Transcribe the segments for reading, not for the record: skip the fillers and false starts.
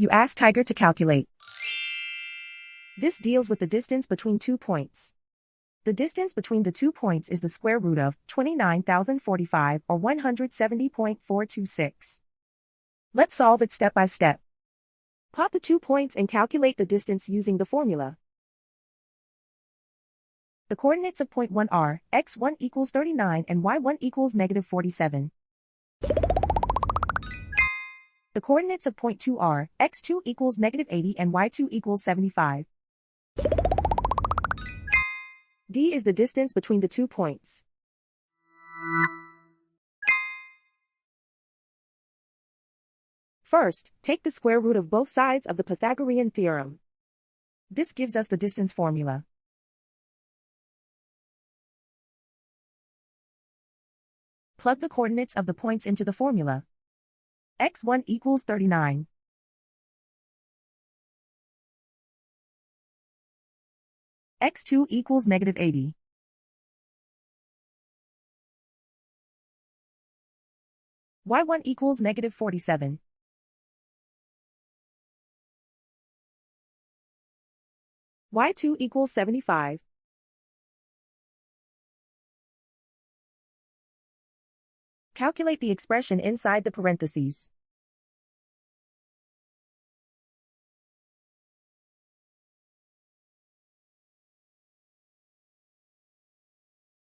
You ask Tiger to calculate. This deals with the distance between 2 points. The distance between the 2 points is the square root of 29,045 or 170.426. Let's solve it step by step. Plot the 2 points and calculate the distance using the formula. The coordinates of point 1 are x1 equals 39 and y1 equals negative 47. The coordinates of point 2 are x2 equals negative 80 and y2 equals 75. D is the distance between the 2 points. First, take the square root of both sides of the Pythagorean theorem. This gives us the distance formula. Plug the coordinates of the points into the formula. x1 equals 39. x2 equals negative 80. y1 equals negative 47. y2 equals 75. Calculate the expression inside the parentheses.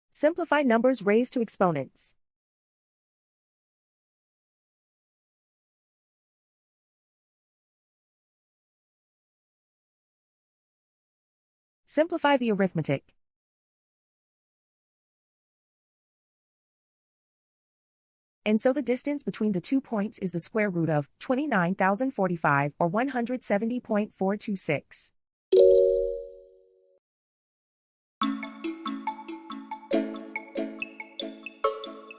Simplify numbers raised to exponents. Simplify the arithmetic. And so the distance between the 2 points is the square root of 29,045 or 170.426.